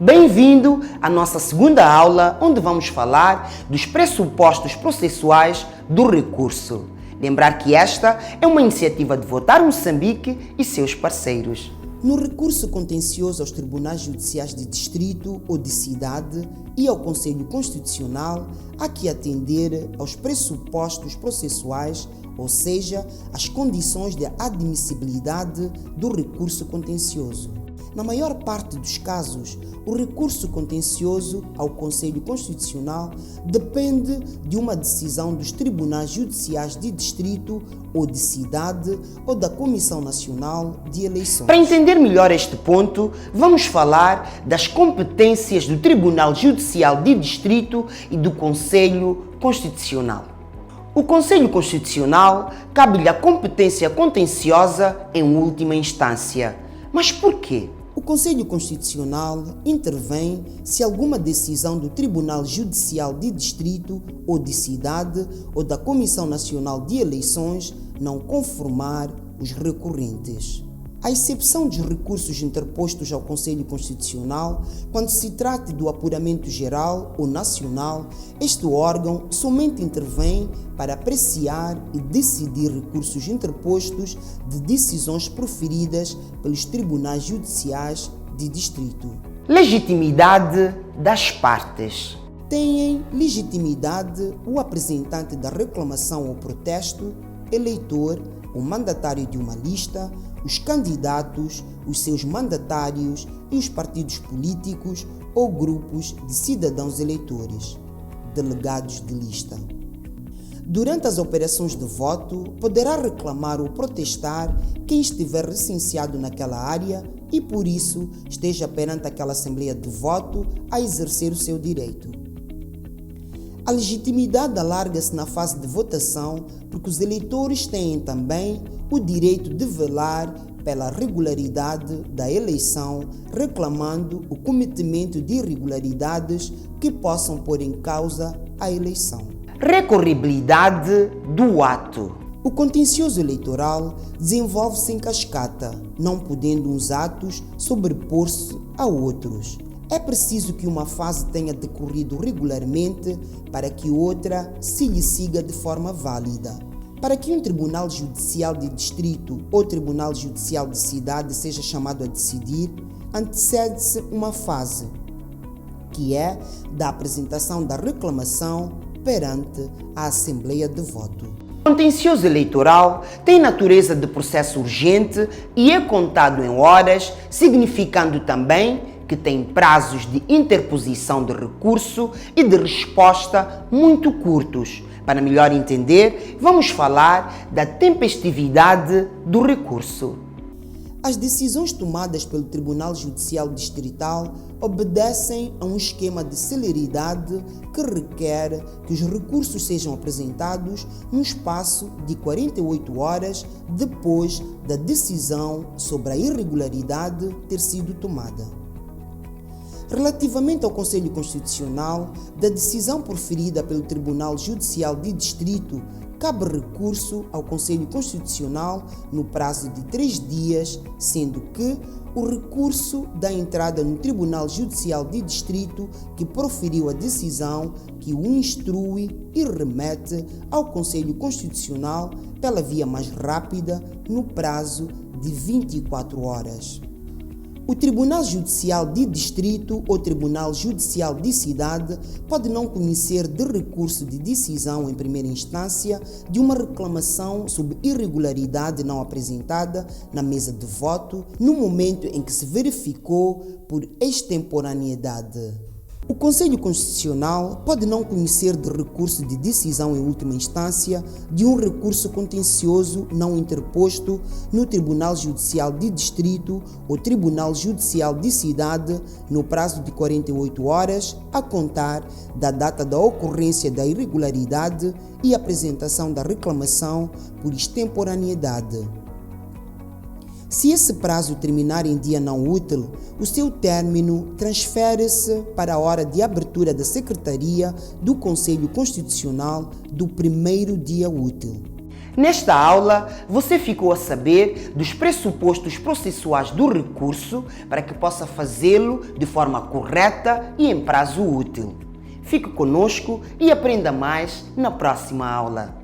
Bem-vindo à nossa segunda aula, onde vamos falar dos pressupostos processuais do recurso. Lembrar que esta é uma iniciativa de Votar Moçambique e seus parceiros. No recurso contencioso aos tribunais judiciais de distrito ou de cidade e ao Conselho Constitucional, há que atender aos pressupostos processuais, ou seja, às condições de admissibilidade do recurso contencioso. Na maior parte dos casos, o recurso contencioso ao Conselho Constitucional depende de uma decisão dos tribunais judiciais de distrito ou de cidade ou da Comissão Nacional de Eleições. Para entender melhor este ponto, vamos falar das competências do Tribunal Judicial de Distrito e do Conselho Constitucional. O Conselho Constitucional cabe-lhe a competência contenciosa em última instância. Mas por quê? O Conselho Constitucional intervém se alguma decisão do Tribunal Judicial de Distrito ou de Cidade ou da Comissão Nacional de Eleições não conformar os recorrentes. À exceção dos recursos interpostos ao Conselho Constitucional, quando se trate do apuramento geral ou nacional, este órgão somente intervém para apreciar e decidir recursos interpostos de decisões proferidas pelos tribunais judiciais de distrito. Legitimidade das partes. Têm legitimidade o apresentante da reclamação ou protesto, eleitor, o mandatário de uma lista, os candidatos, os seus mandatários e os partidos políticos ou grupos de cidadãos eleitores, delegados de lista. Durante as operações de voto, poderá reclamar ou protestar quem estiver recenseado naquela área e, por isso, esteja perante aquela Assembleia de voto a exercer o seu direito. A legitimidade alarga-se na fase de votação porque os eleitores têm também o direito de velar pela regularidade da eleição, reclamando o cometimento de irregularidades que possam pôr em causa a eleição. Recorribilidade do ato. O contencioso eleitoral desenvolve-se em cascata, não podendo uns atos sobrepor-se a outros. É preciso que uma fase tenha decorrido regularmente para que outra se lhe siga de forma válida. Para que um tribunal judicial de distrito ou tribunal judicial de cidade seja chamado a decidir, antecede-se uma fase, que é da apresentação da reclamação perante a Assembleia de Voto. O contencioso eleitoral tem natureza de processo urgente e é contado em horas, significando também que tem prazos de interposição de recurso e de resposta muito curtos. Para melhor entender, vamos falar da tempestividade do recurso. As decisões tomadas pelo Tribunal Judicial Distrital obedecem a um esquema de celeridade que requer que os recursos sejam apresentados num espaço de 48 horas depois da decisão sobre a irregularidade ter sido tomada. Relativamente ao Conselho Constitucional, da decisão proferida pelo Tribunal Judicial de Distrito, cabe recurso ao Conselho Constitucional no prazo de 3 dias, sendo que o recurso dá entrada no Tribunal Judicial de Distrito que proferiu a decisão que o instrui e remete ao Conselho Constitucional pela via mais rápida no prazo de 24 horas. O Tribunal Judicial de Distrito ou Tribunal Judicial de Cidade pode não conhecer de recurso de decisão em primeira instância de uma reclamação sobre irregularidade não apresentada na mesa de voto no momento em que se verificou por extemporaneidade. O Conselho Constitucional pode não conhecer de recurso de decisão em última instância de um recurso contencioso não interposto no Tribunal Judicial de Distrito ou Tribunal Judicial de Cidade no prazo de 48 horas a contar da data da ocorrência da irregularidade e apresentação da reclamação por extemporaneidade. Se esse prazo terminar em dia não útil, o seu término transfere-se para a hora de abertura da Secretaria do Conselho Constitucional do primeiro dia útil. Nesta aula, você ficou a saber dos pressupostos processuais do recurso para que possa fazê-lo de forma correta e em prazo útil. Fique conosco e aprenda mais na próxima aula.